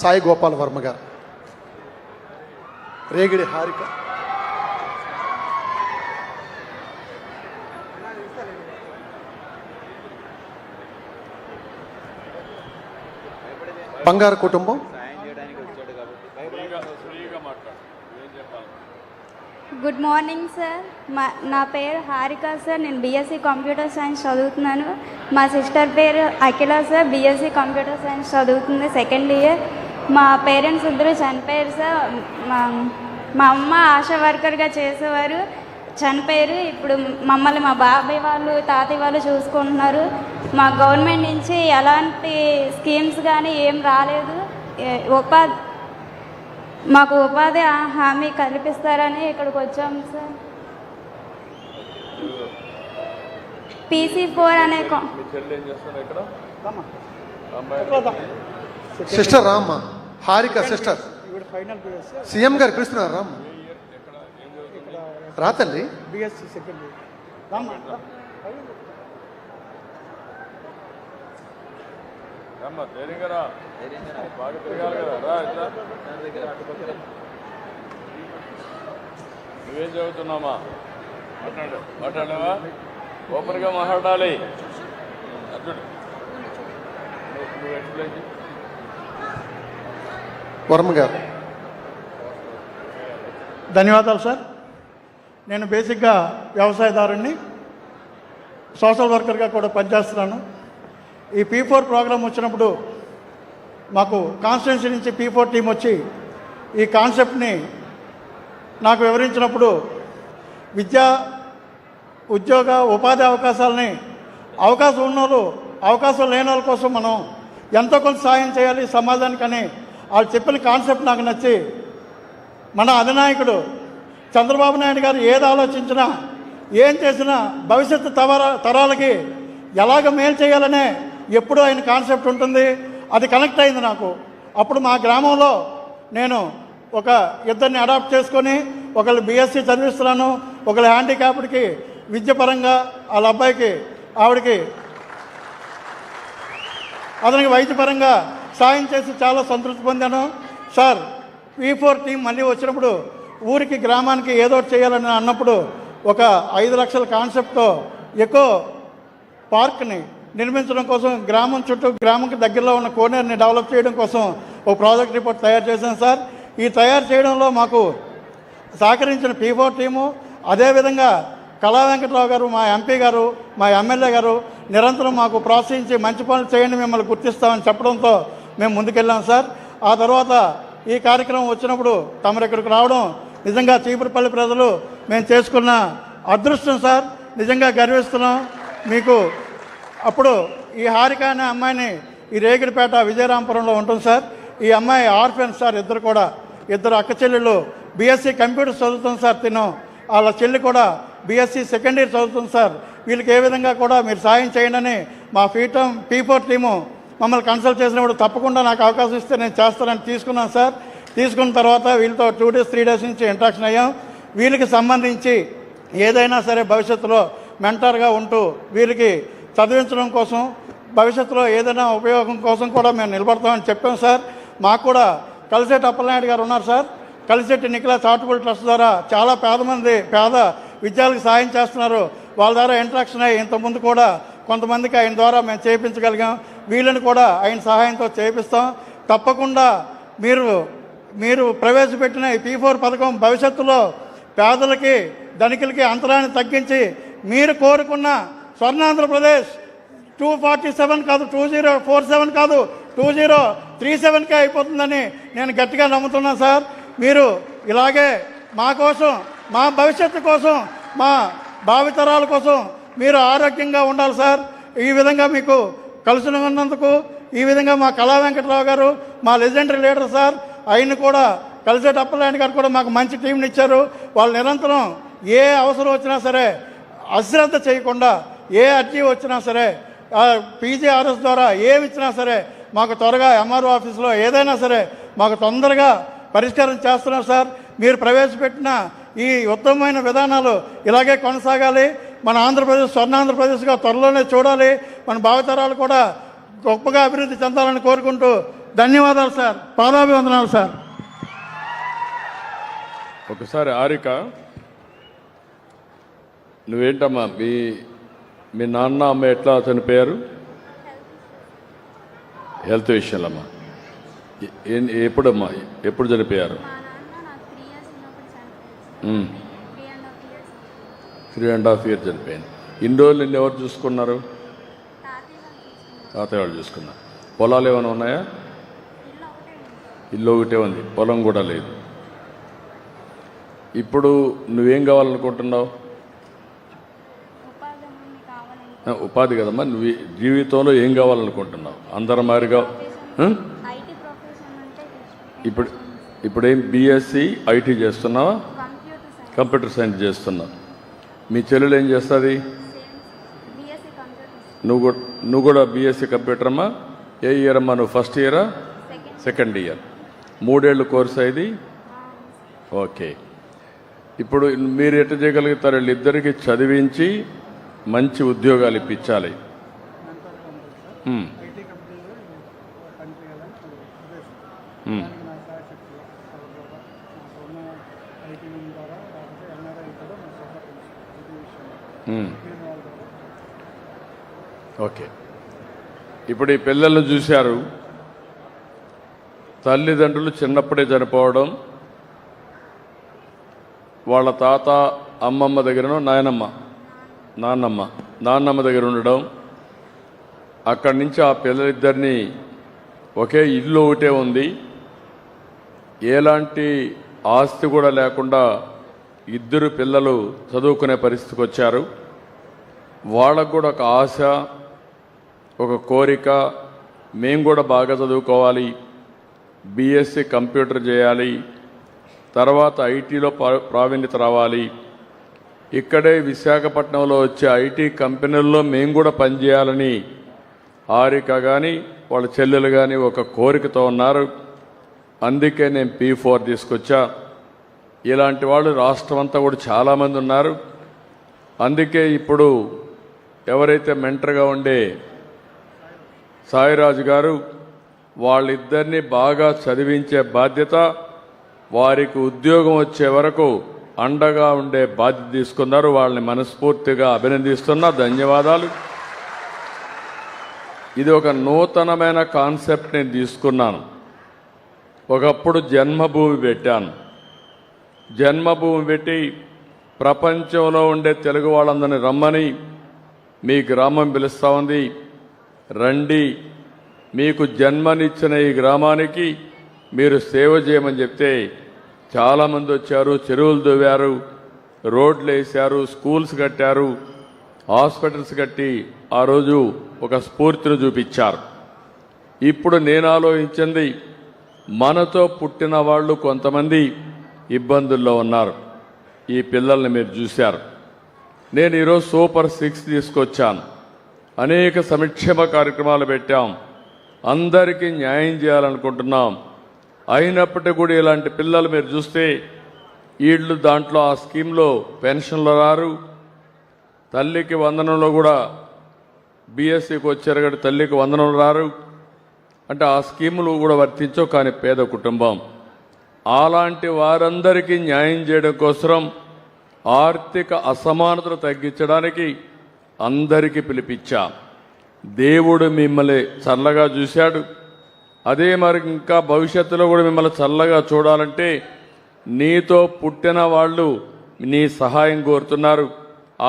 సాయి గోపాల్ వర్మ గారు, రేగిడి హారిక, బంగారు కుటుంబం, గుడ్ మార్నింగ్ సార్. నా పేరు హారిక సార్. నేను బీఎస్సీ కంప్యూటర్ సైన్స్ చదువుతున్నాను. మా సిస్టర్ పేరు అఖిల సార్, బీఎస్సీ కంప్యూటర్ సైన్స్ చదువుతుంది, సెకండ్ ఇయర్. మా పేరెంట్స్ ఇద్దరు చనిపోయారు సార్. మా అమ్మ ఆశా వర్కర్గా చేసేవారు, చనిపోయారు. ఇప్పుడు మమ్మల్ని మా బాబాయ్ వాళ్ళు తాతయ్య వాళ్ళు చూసుకుంటున్నారు. మా గవర్నమెంట్ నుంచి ఎలాంటి స్కీమ్స్ కానీ ఏం రాలేదు. మాకు ఉపాధి హామీ కల్పిస్తారని ఇక్కడికి వచ్చాము సార్. PC4 అనే సిస్టర్ రామ్మ, హారిక సిస్టర్. సీఎం గారు పిలుస్తున్నారు రామ్మ, రా తల్లి. నువ్వేం చదువుతున్నామా? మాట్లాడలేవా? ఓపెన్గా మాట్లాడాలి. వర్మ గారు. ధన్యవాదాలు సార్. నేను బేసిక్గా వ్యవసాయదారుణ్ణి, సోషల్ వర్కర్గా కూడా పనిచేస్తున్నాను. ఈ P4 ప్రోగ్రాం వచ్చినప్పుడు మాకు కాన్స్టిట్యున్సీ నుంచి P4 టీం వచ్చి ఈ కాన్సెప్ట్ని నాకు వివరించినప్పుడు విద్యా ఉద్యోగ ఉపాధి అవకాశాలని అవకాశం ఉన్నోళ్ళు అవకాశం లేని వాళ్ళ కోసం మనం ఎంతో కొంత సాయం చేయాలి సమాజానికని వాళ్ళు చెప్పిన కాన్సెప్ట్ నాకు నచ్చి మన అధినాయకుడు చంద్రబాబు నాయుడు గారు ఏది ఆలోచించినా ఏం చేసినా భవిష్యత్తు తరాలకి ఎలాగ మేలు చేయాలనే ఎప్పుడూ ఆయన కాన్సెప్ట్ ఉంటుంది. అది కనెక్ట్ అయింది నాకు. అప్పుడు మా గ్రామంలో నేను ఒక ఇద్దరిని అడాప్ట్ చేసుకొని ఒకళ్ళు బీఎస్సీ చదివిస్తున్నాను, ఒకళ్ళు హ్యాండిక్యాప్డ్కి విద్యపరంగా వాళ్ళ అబ్బాయికి ఆవిడకి అతనికి వైద్యపరంగా సాయం చేసి చాలా సంతృప్తి పొందాను సార్. P4 టీం మళ్ళీ వచ్చినప్పుడు ఊరికి గ్రామానికి ఏదో చేయాలని అన్నప్పుడు ఒక 5 లక్షల కాన్సెప్ట్తో ఎకో పార్క్ని నిర్మించడం కోసం గ్రామం చుట్టూ గ్రామంకి దగ్గరలో ఉన్న కోనేరుని డెవలప్ చేయడం కోసం ఒక ప్రాజెక్ట్ రిపోర్ట్ తయారు చేశాను సార్. ఈ తయారు చేయడంలో మాకు సహకరించిన P4 టీము, అదేవిధంగా కళా వెంకటరావు గారు, మా ఎంపీ గారు, మా ఎమ్మెల్యే గారు నిరంతరం మాకు ప్రోత్సహించి మంచి పనులు చేయండి, మిమ్మల్ని గుర్తిస్తామని చెప్పడంతో మేము ముందుకెళ్ళాం సార్. ఆ తర్వాత ఈ కార్యక్రమం వచ్చినప్పుడు తమరు ఇక్కడికి రావడం నిజంగా చీపురుపల్లి ప్రజలు మేము చేసుకున్న అదృష్టం సార్. నిజంగా గర్విస్తున్నాం మీకు. అప్పుడు ఈ హారిక అనే అమ్మాయిని ఈ రేగిడిపేట విజయరాంపురంలో ఉంటుంది సార్. ఈ అమ్మాయి ఆర్ఫెన్ సార్. ఇద్దరు అక్క చెల్లెళ్ళు బీఎస్సీ కంప్యూటర్స్ చదువుతుంది సార్. వాళ్ళ చెల్లి కూడా బీఎస్సీ సెకండ్ ఇయర్ చదువుతుంది సార్. వీళ్ళకి ఏ విధంగా కూడా మీరు సాయం చేయండి అని మా P4 టీము మమ్మల్ని కన్సల్ట్ చేసినప్పుడు తప్పకుండా నాకు అవకాశం ఇస్తే నేను చేస్తానని తీసుకున్నాను సార్. తీసుకున్న తర్వాత వీళ్ళతో 2 days 3 days నుంచి ఇంట్రాక్షన్ అయ్యాం. వీళ్ళకి సంబంధించి ఏదైనా సరే భవిష్యత్తులో మెంటర్గా ఉంటూ వీళ్ళకి చదివించడం కోసం భవిష్యత్తులో ఏదైనా ఉపయోగం కోసం కూడా మేము నిలబడతామని చెప్పాం సార్. మాకు కూడా కలిశెట్టి అప్పలనాయుడు గారు ఉన్నారు sir. Kalisetti Nikhila charitable trust ద్వారా చాలా పేద విద్యార్థులకు సాయం చేస్తున్నారు. వాళ్ళ ద్వారా ఇంట్రాక్షన్ అయ్యి ఇంతకుముందు కూడా కొంతమందికి ఆయన ద్వారా మేము చేయించగలిగాం. వీళ్ళని కూడా ఆయన సహాయంతో చేపిస్తాం. తప్పకుండా మీరు ప్రవేశపెట్టిన ఈ P4 పథకం భవిష్యత్తులో పేదలకి ధనికులకి అంతరాన్ని తగ్గించి మీరు కోరుకున్న స్వర్ణాంధ్రప్రదేశ్ 247 కాదు, 2047 కాదు, 2037కే అయిపోతుందని నేను గట్టిగా నమ్ముతున్నాను సార్. మీరు ఇలాగే మా కోసం, మా భవిష్యత్తు కోసం, మా భావితరాల కోసం మీరు ఆరోగ్యంగా ఉండాలి సార్. ఈ విధంగా మీకు కలిసి ఉన్నందుకు ఈ విధంగా మా కళా వెంకటరావు గారు, మా లెజెండరీ లీడర్ సార్, ఆయన్ని కూడా కలిసేటి అప్పలనాయుడు గారు కూడా మాకు మంచి టీంని ఇచ్చారు. వాళ్ళు నిరంతరం ఏ అవసరం వచ్చినా సరే అశ్రద్ధ చేయకుండా, ఏ అర్జీ వచ్చినా సరే PGRS ద్వారా ఏమి ఇచ్చినా సరే మాకు త్వరగా MRO ఆఫీస్లో ఏదైనా సరే మాకు తొందరగా పరిష్కారం చేస్తున్నారు సార్. మీరు ప్రవేశపెట్టిన ఈ ఉత్తమమైన విధానాలు ఇలాగే కొనసాగాలి. మన ఆంధ్రప్రదేశ్ స్వర్ణాంధ్రప్రదేశ్గా త్వరలోనే చూడాలి. మన భావితరాలు కూడా గొప్పగా అభివృద్ధి చెందాలని కోరుకుంటూ ధన్యవాదాలు సార్, పాదాభివందనాలు సార్. ఒకసారి హారిక, నువ్వేంటమ్మా మీ నాన్న అమ్మ ఎట్లా చనిపోయారు? హెల్త్ విషయంలో అమ్మా. ఎప్పుడమ్మా ఎప్పుడు చనిపోయారు? మా నాన్న నాకు 3 years ఉన్నప్పుడు చనిపోయారు. 3.5 years. 3.5 years చనిపోయింది. ఇన్ని రోజులు నిన్ను ఎవరు చూసుకున్నారు? తాతయ్య వాళ్ళు తీసుకున్నారు. తాతయ్య వాళ్ళు చూసుకున్నారు. పొలాలు ఏమైనా ఉన్నాయా? ఇల్లు ఒకటే ఉంది. ఇల్లు ఒకటే ఉంది, పొలం కూడా లేదు. ఇప్పుడు నువ్వేం కావాలనుకుంటున్నావు? ఉపాధి అన్నీ కావాలని ఉపాధి కదమ్మా. నువ్వు జీవితంలో ఏం కావాలనుకుంటున్నావు? అందరం మారిగా ఐటీ ప్రొఫెషన్ అంటే ఇప్పుడు ఏం బీఎస్సీ ఐటీ చేస్తున్నావా? కంప్యూటర్ కంప్యూటర్ సైన్స్ సైన్స్ చేస్తున్నావు. మీ చెల్లెలు ఏం చేస్తుంది? బీఎస్సీ కంప్యూటర్ నువ్వు కూడా బీఎస్సీ కంప్యూటర్ అమ్మా. ఏ ఇయర్ అమ్మా? నువ్వు ఫస్ట్ ఇయరా? Second year. 3 ఏళ్ళు కోర్సు అయింది. ఓకే. ఇప్పుడు మీరు ఎట్లా చేయగలుగుతారు? వీళ్ళిద్దరికి చదివించి మంచి ఉద్యోగాలు ఇప్పించాలి. ఓకే. ఇప్పుడు ఈ పిల్లలను చూశారు. తల్లిదండ్రులు చిన్నప్పుడే చనిపోవడం, వాళ్ళ తాత అమ్మమ్మ దగ్గరనో నాన్నమ్మ దగ్గర ఉండడం, అక్కడి నుంచి ఆ పిల్లలిద్దరినీ ఒకే ఇల్లు ఒకటే ఉంది, ఎలాంటి ఆస్తి కూడా లేకుండా ఇద్దరు పిల్లలు చదువుకునే పరిస్థితికి వచ్చారు. వాళ్ళకు కూడా ఒక ఆశ, ఒక కోరిక, మేము కూడా బాగా చదువుకోవాలి, బీఎస్సీ కంప్యూటర్ చేయాలి, తర్వాత ఐటీలో ప్రావీణ్యత రావాలి, ఇక్కడే విశాఖపట్నంలో వచ్చే ఐటీ కంపెనీల్లో మేము కూడా పనిచేయాలని హారిక కానీ వాళ్ళ చెల్లెలు కానీ ఒక కోరికతో ఉన్నారు. అందుకే నేను P4 తీసుకొచ్చా. ఇలాంటి వాళ్ళు రాష్ట్రం అంతా కూడా చాలామంది ఉన్నారు. అందుకే ఇప్పుడు ఎవరైతే మెంటర్గా ఉండే సాయిరాజు గారు వాళ్ళిద్దరినీ బాగా చదివించే బాధ్యత, వారికి ఉద్యోగం వచ్చే వరకు అండగా ఉండే బాధ్యత తీసుకున్నారు. వాళ్ళని మనస్ఫూర్తిగా అభినందిస్తున్నా. ధన్యవాదాలు. ఇది ఒక నూతనమైన కాన్సెప్ట్ నేను తీసుకున్నాను. ఒకప్పుడు జన్మభూమి పెట్టాను. జన్మభూమి పెట్టి ప్రపంచంలో ఉండే తెలుగు వాళ్ళందరినీ రమ్మని మీ గ్రామం పిలుస్తూ ఉంది. రండి, మీకు జన్మనిచ్చిన ఈ గ్రామానికి మీరు సేవ చేయమని చెప్తే చాలామంది వచ్చారు. చెరువులు దువ్వారు, రోడ్లు వేశారు, స్కూల్స్ కట్టారు, హాస్పిటల్స్ కట్టి ఆ రోజు ఒక స్ఫూర్తిని చూపించారు. ఇప్పుడు నేను ఆలోచించింది, మనతో పుట్టిన వాళ్ళు కొంతమంది ఇబ్బందుల్లో ఉన్నారు. ఈ పిల్లల్ని మీరు చూశారు. నేను ఈరోజు సూపర్ 6 తీసుకొచ్చాను. అనేక సంక్షేమ కార్యక్రమాలు పెట్టాం. అందరికీ న్యాయం చేయాలనుకుంటున్నాం. అయినప్పటికీ కూడా ఇలాంటి పిల్లలు మీరు చూస్తే వీళ్ళు దాంట్లో ఆ స్కీమ్లో పెన్షన్లు రారు. తల్లికి వందనంలో కూడా బీఎస్సీకి వచ్చారు కాబట్టి తల్లికి వందనం రారు. అంటే ఆ స్కీములు కూడా వర్తించవు. కానీ పేద కుటుంబం. అలాంటి వారందరికీ న్యాయం చేయడం కోసం ఆర్థిక అసమానతలు తగ్గించడానికి అందరికీ పిలిపించా. దేవుడు మిమ్మల్ని చల్లగా చూశాడు. అదే మరి ఇంకా భవిష్యత్తులో కూడా మిమ్మల్ని చల్లగా చూడాలంటే నీతో పుట్టిన వాళ్ళు నీ సహాయం కోరుతున్నారు.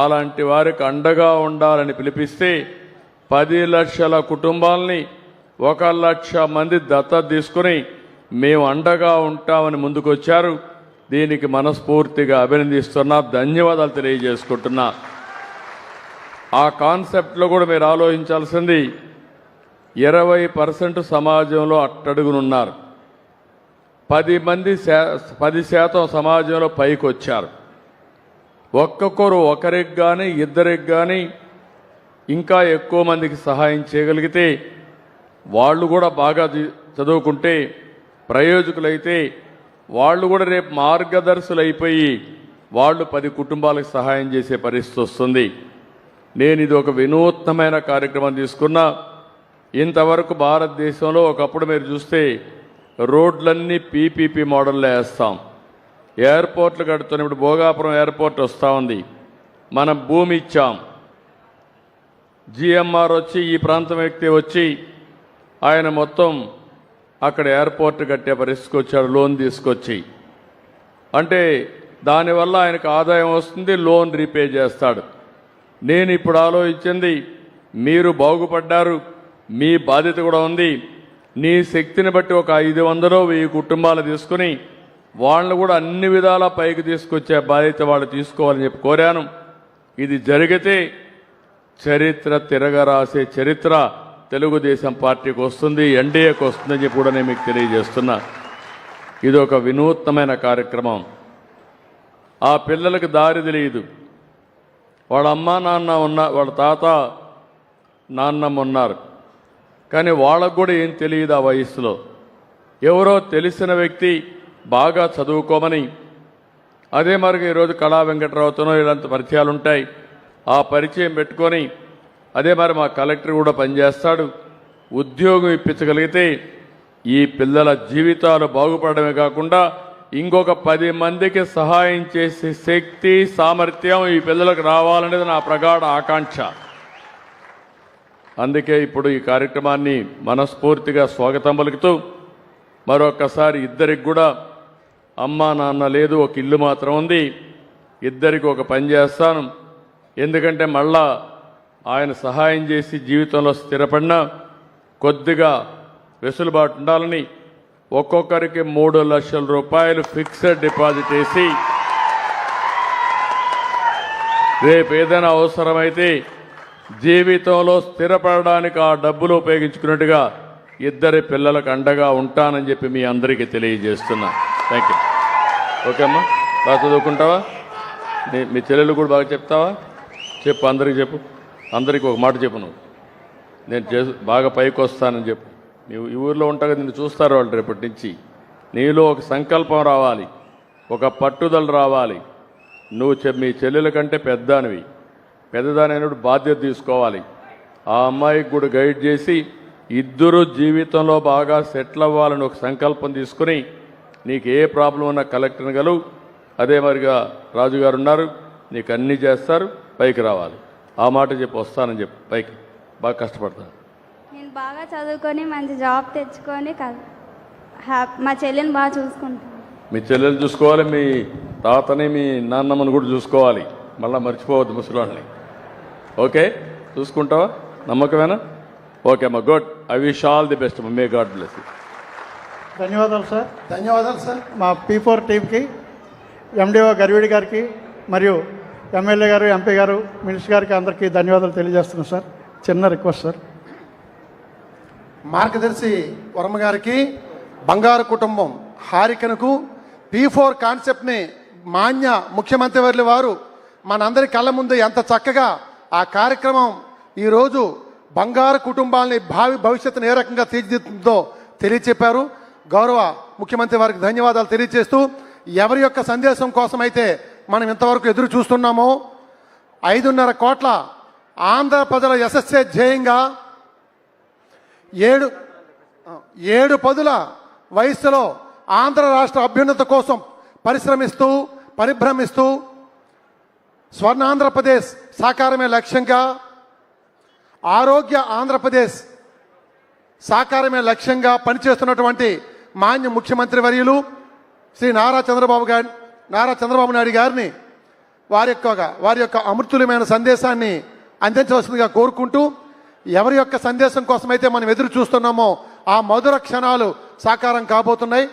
అలాంటి వారికి అండగా ఉండాలని పిలిపిస్తే 10 లక్షల కుటుంబాలని 1 లక్ష మంది దత్తత తీసుకుని మేము అండగా ఉంటామని ముందుకొచ్చారు. దీనికి మనస్ఫూర్తిగా అభినందిస్తున్నా, ధన్యవాదాలు తెలియజేసుకుంటున్నా. ఆ కాన్సెప్ట్లో కూడా మీరు ఆలోచించాల్సింది 20% సమాజంలో అట్టడుగునున్నారు. 10% సమాజంలో పైకి వచ్చారు. ఒక్కొక్కరు ఒకరికి కానీ ఇద్దరికి కానీ ఇంకా ఎక్కువ మందికి సహాయం చేయగలిగితే వాళ్ళు కూడా బాగా చదువుకుంటే ప్రయోజకులైతే వాళ్ళు కూడా రేపు మార్గదర్శులు అయిపోయి వాళ్ళు 10 కుటుంబాలకు సహాయం చేసే పరిస్థితి వస్తుంది. నేను ఇది ఒక వినూత్నమైన కార్యక్రమం తీసుకున్నా. ఇంతవరకు భారతదేశంలో ఒకప్పుడు మీరు చూస్తే రోడ్లన్నీ పీపీపీ మోడల్లో వేస్తాం. ఎయిర్పోర్ట్లు కడుతున్నాం. ఇప్పుడు భోగాపురం ఎయిర్పోర్ట్ వస్తూ ఉంది. మనం భూమి ఇచ్చాం. జిఎంఆర్ వచ్చి ఈ ప్రాంతం వ్యక్తి వచ్చి ఆయన మొత్తం అక్కడ ఎయిర్పోర్ట్ కట్టే పరిస్థితికి వచ్చాడు, లోన్ తీసుకొచ్చి. అంటే దానివల్ల ఆయనకు ఆదాయం వస్తుంది, లోన్ రీపే చేస్తాడు. నేను ఇప్పుడు ఆలోచించింది, మీరు బాగుపడ్డారు, మీ బాధ్యత కూడా ఉంది. నీ శక్తిని బట్టి ఒక 500-1000 కుటుంబాలు తీసుకుని వాళ్ళని కూడా అన్ని విధాలా పైకి తీసుకొచ్చే బాధ్యత వాళ్ళు తీసుకోవాలని చెప్పి కోరాను. ఇది జరిగితే చరిత్ర తిరగరాసే చరిత్ర తెలుగుదేశం పార్టీకి వస్తుంది, ఎన్డీఏకి వస్తుందని చెప్పి కూడా నేను మీకు తెలియజేస్తున్నా. ఇది ఒక వినూత్నమైన కార్యక్రమం. ఆ పిల్లలకు దారి తెలియదు. వాళ్ళ అమ్మ నాన్న వాళ్ళ తాత నాన్నమ్మ ఉన్నారు, కానీ వాళ్ళకు కూడా ఏం తెలియదు ఆ వయసులో. ఎవరో తెలిసిన వ్యక్తి బాగా చదువుకోమని, అదే మరి ఈరోజు కళా వెంకటరావుతోనో ఇలాంటి పరిచయాలు ఉంటాయి, ఆ పరిచయం పెట్టుకొని అదే మరి మా కలెక్టర్ కూడా పనిచేస్తాడు, ఉద్యోగం ఇప్పించగలిగితే ఈ పిల్లల జీవితాలు బాగుపడమే కాకుండా ఇంకొక 10 మందికి సహాయం చేసే శక్తి సామర్థ్యం ఈ పిల్లలకు రావాలనేది నా ప్రగాఢ ఆకాంక్ష. అందుకే ఇప్పుడు ఈ కార్యక్రమాన్ని మనస్ఫూర్తిగా స్వాగతం పలుకుతూ మరొకసారి ఇద్దరికి కూడా అమ్మా నాన్న లేదు, ఒక ఇల్లు మాత్రం ఉంది, ఇద్దరికి ఒక పని చేస్తాను. ఎందుకంటే మళ్ళా ఆయన సహాయం చేసి జీవితంలో స్థిరపడిన కొద్దిగా వెసులుబాటు ఉండాలని ఒక్కొక్కరికి 3 లక్షల రూపాయలు ఫిక్స్డ్ డిపాజిట్ వేసి రేపు ఏదైనా అవసరమైతే జీవితంలో స్థిరపడడానికి ఆ డబ్బులు ఉపయోగించుకున్నట్టుగా ఇద్దరి పిల్లలకు అండగా ఉంటానని చెప్పి మీ అందరికీ తెలియజేస్తున్నా. Thank you. ఓకే అమ్మా, బాగా చదువుకుంటావా? మీ చెల్లెలు కూడా బాగా చెప్తావా? చెప్పు, అందరికీ చెప్పు. అందరికీ ఒక మాట చెప్పు, నువ్వు నేను బాగా పైకి వస్తానని చెప్పు. నీవు ఈ ఊర్లో ఉంటాగా నిన్ను చూస్తారు వాళ్ళు రేపటి నుంచి. నీలో ఒక సంకల్పం రావాలి, ఒక పట్టుదల రావాలి. నువ్వు మీ చెల్లెల కంటే పెద్దదానివి, పెద్దదానైనప్పుడు బాధ్యత తీసుకోవాలి. ఆ అమ్మాయికి కూడా గైడ్ చేసి ఇద్దరు జీవితంలో బాగా సెటిల్ అవ్వాలని ఒక సంకల్పం తీసుకుని నీకు ఏ ప్రాబ్లం ఉన్నా కలెక్టర్ని గలవు. అదే మరిగా రాజుగారు ఉన్నారు, నీకు అన్నీ చేస్తారు, పైకి రావాలి. ఆ మాట చెప్పి వస్తానని చెప్పు, పైకి బాగా కష్టపడతాను. నేను బాగా చదువుకొని మంచి జాబ్ తెచ్చుకొని మా చెల్లిని బాగా చూసుకుంటాను. మీ చెల్లెలు చూసుకోవాలి, మీ తాతని మీ నాన్నమ్మని కూడా చూసుకోవాలి. మళ్ళీ మర్చిపోవద్దు ముసలాళ్ళని. ఓకే, చూసుకుంటావా? నమ్మకమేనా? ఓకే అమ్మా, good. I wish all the best. May God bless you. ధన్యవాదాలు సార్. ధన్యవాదాలు సార్. మా P4 టీంకి, ఎండిఓ గరివిడి గారికి మరియు ఎమ్మెల్యే గారు, ఎంపీ గారు, మినిస్టర్ గారికి అందరికీ ధన్యవాదాలు తెలియజేస్తున్నాం సార్. చిన్న రిక్వెస్ట్ సార్. మార్గదర్శి వర్మ గారికి, బంగారు కుటుంబం హారికనుకు P4 కాన్సెప్ట్ని మాన్య ముఖ్యమంత్రి వర్యుల వారు మనందరి కళ్ళ ముందు ఎంత చక్కగా ఆ కార్యక్రమం ఈరోజు బంగారు కుటుంబాలని భవిష్యత్తును ఏ రకంగా తీర్చిదిద్దుతుందో తెలియచెప్పారు. గౌరవ ముఖ్యమంత్రి వారికి ధన్యవాదాలు తెలియజేస్తూ, ఎవరి యొక్క సందేశం కోసం అయితే మనం ఇంతవరకు ఎదురు చూస్తున్నామో 5.5 కోట్ల ఆంధ్ర ప్రజల యశస్సే ధ్యేయంగా 7 పదుల వయస్సులో ఆంధ్ర రాష్ట్ర అభ్యున్నత కోసం పరిశ్రమిస్తూ పరిభ్రమిస్తూ స్వర్ణాంధ్రప్రదేశ్ సాకారమే లక్ష్యంగా, ఆరోగ్య ఆంధ్రప్రదేశ్ సాకారమే లక్ష్యంగా పనిచేస్తున్నటువంటి మాన్య ముఖ్యమంత్రి వర్యులు శ్రీ నారా చంద్రబాబు నాయుడు గారిని వారి యొక్క అమృతులమైన సందేశాన్ని అందించవలసిందిగా కోరుకుంటూ, ఎవరి యొక్క సందేశం కోసమైతే మనం ఎదురు చూస్తున్నామో ఆ మధుర క్షణాలు సాకారం కాబోతున్నాయి.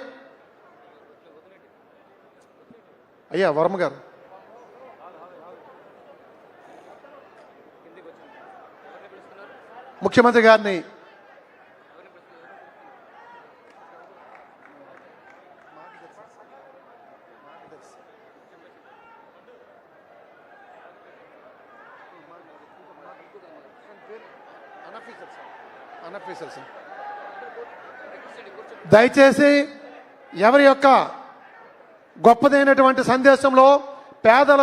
అయ్యా వర్మ గారు, ముఖ్యమంత్రి గారిని దయచేసి ఎవరి యొక్క గొప్పదైనటువంటి సందేశంలో పేదల